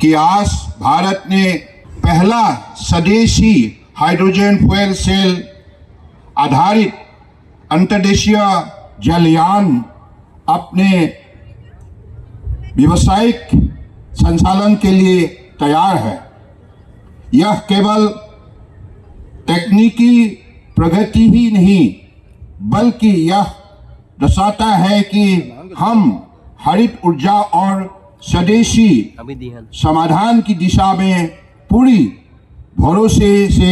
कि आज भारत ने पहला स्वदेशी हाइड्रोजन फ्यूल सेल आधारित अंतर्देशीय जलयान अपने व्यावसायिक संचालन के लिए तैयार है। यह केवल तकनीकी प्रगति ही नहीं बल्कि यह दर्शाता है कि हम हरित ऊर्जा और स्वदेशी समाधान की दिशा में पूरी भरोसे से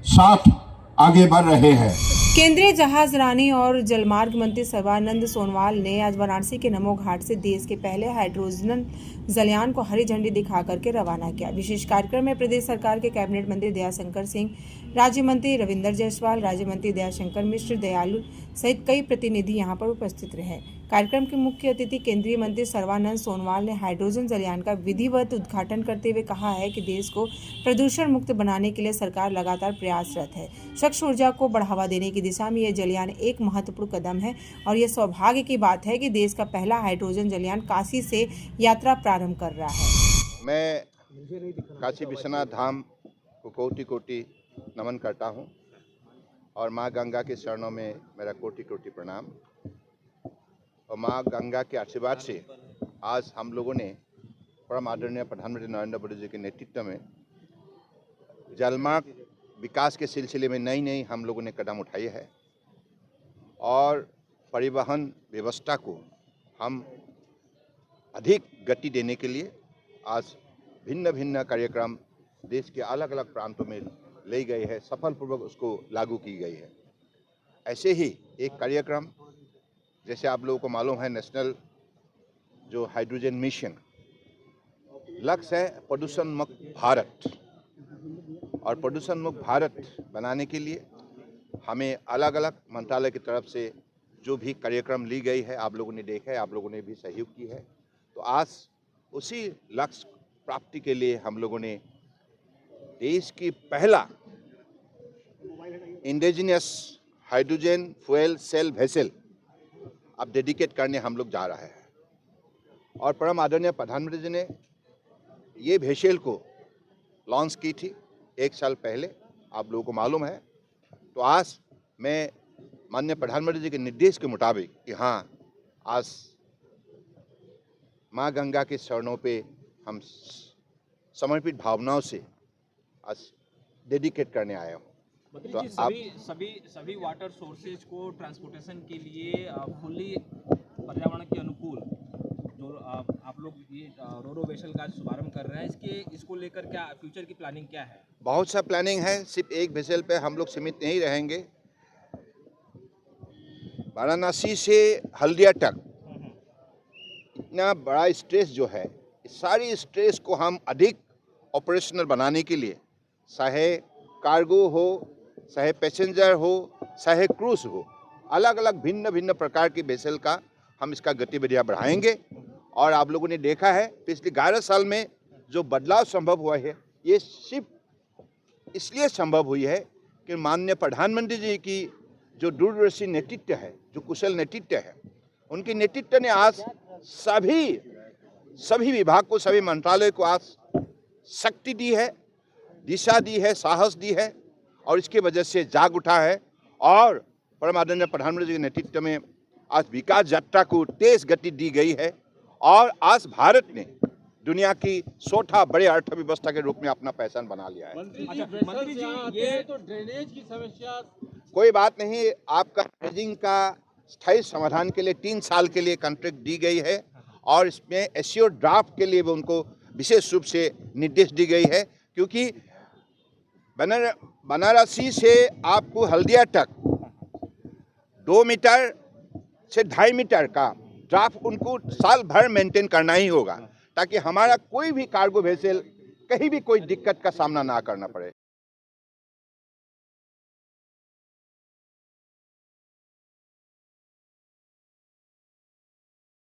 साथ आगे बढ़ रहे हैं। केंद्रीय जहाज रानी और जलमार्ग मंत्री सर्बानंद सोनोवाल ने आज वाराणसी के नमो घाट से देश के पहले हाइड्रोजन जलयान को हरी झंडी दिखा करके रवाना किया। विशेष कार्यक्रम में प्रदेश सरकार के कैबिनेट मंत्री दयाशंकर सिंह, राज्य मंत्री रविंद्र जायसवाल, राज्य मंत्री दयाशंकर मिश्र, दयालु सहित कई प्रतिनिधि यहां पर उपस्थित रहे। कार्यक्रम के मुख्य अतिथि केंद्रीय मंत्री सर्बानंद सोनोवाल ने हाइड्रोजन जलयान का विधिवत उद्घाटन करते हुए कहा है कि देश को प्रदूषण मुक्त बनाने के लिए सरकार लगातार प्रयासरत है। स्वच्छ ऊर्जा को बढ़ावा देने की दिशा में यह जलयान एक महत्वपूर्ण कदम है और यह सौभाग्य की बात है कि देश का पहला हाइड्रोजन जलयान काशी से यात्रा प्रारंभ कर रहा है। मैं काशी विश्वनाथ धाम को कोटि कोटि नमन करता हूं और माँ गंगा के चरणों में मेरा कोटि कोटि प्रणाम। और माँ गंगा के आशीर्वाद से आज हम लोगों ने परम आदरणीय प्रधानमंत्री नरेंद्र मोदी जी के नेतृत्व में जलमार्ग विकास के सिलसिले में नई हम लोगों ने कदम उठाए है और परिवहन व्यवस्था को हम अधिक गति देने के लिए आज भिन्न भिन्न कार्यक्रम देश के अलग अलग प्रांतों में ले गए हैं, सफलपूर्वक उसको लागू की गई है। ऐसे ही एक कार्यक्रम जैसे आप लोगों को मालूम है, नेशनल जो हाइड्रोजन मिशन लक्ष्य है प्रदूषण मुक्त भारत, और प्रदूषण मुक्त भारत बनाने के लिए हमें अलग अलग मंत्रालय की तरफ से जो भी कार्यक्रम ली गई है आप लोगों ने देखा है, आप लोगों ने भी सहयोग की है। तो आज उसी लक्ष्य प्राप्ति के लिए हम लोगों ने देश की पहला indigenous hydrogen fuel cell vessel अब डेडिकेट करने हम लोग जा रहे हैं। और परम आदरणीय प्रधानमंत्री जी ने ये वेसल को लॉन्च की थी 1 साल पहले, आप लोगों को मालूम है। तो आज मैं माननीय प्रधानमंत्री जी के निर्देश के मुताबिक यहाँ आज माँ गंगा के चरणों पे हम समर्पित भावनाओं से आज डेडिकेट करने आया हूँ। तो सभी वाटर सोर्सेज को ट्रांसपोर्टेशन के लिए फुल्ली पर्यावरण के अनुकूल जो आप लोग ये रोरो वेसल का शुभारंभ कर रहे हैं, इसको लेकर क्या फ्यूचर की प्लानिंग क्या है? बहुत सा प्लानिंग है, सिर्फ एक वेसल पे हम लोग सीमित नहीं रहेंगे। वाराणसी से हल्दिया तक इतना बड़ा स्ट्रेस जो है, सारी स्ट्रेस को हम अधिक ऑपरेशनल बनाने के लिए, चाहे कार्गो हो, चाहे पैसेंजर हो, चाहे क्रूज हो, अलग अलग भिन्न भिन्न प्रकार की वेसल का हम इसका गतिविधियां बढ़ाएंगे। और आप लोगों ने देखा है पिछले 11 साल में जो बदलाव संभव हुआ है, ये सिर्फ इसलिए संभव हुई है कि माननीय प्रधानमंत्री जी की जो दूरदर्शी नेतृत्व है, जो कुशल नेतृत्व है, उनके नेतृत्व ने आज सभी विभाग को, सभी मंत्रालय को आज शक्ति दी है, दिशा दी है, साहस दी है और इसकी वजह से जाग उठा है। और परम आदरणीय प्रधानमंत्री जी के नेतृत्व में आज विकास यात्रा को तेज गति दी गई है और आज भारत ने दुनिया की चौथा बड़े अर्थव्यवस्था के रूप में अपना पहचान बना लिया है। मंत्री जी, ये तो ड्रेनेज की समस्या कोई बात नहीं, आपका ड्रेजिंग का स्थायी समाधान के लिए 3 साल के लिए कॉन्ट्रैक्ट दी गई है और इसमें एश्योर ड्राफ्ट के लिए उनको विशेष रूप से निर्देश दी गई है, क्योंकि बनारसी से आपको हल्दिया तक 2 मीटर से 2.5 मीटर का ड्राफ्ट उनको साल भर मेंटेन करना ही होगा, ताकि हमारा कोई भी कार्गो वेसल कहीं भी कोई दिक्कत का सामना ना करना पड़े।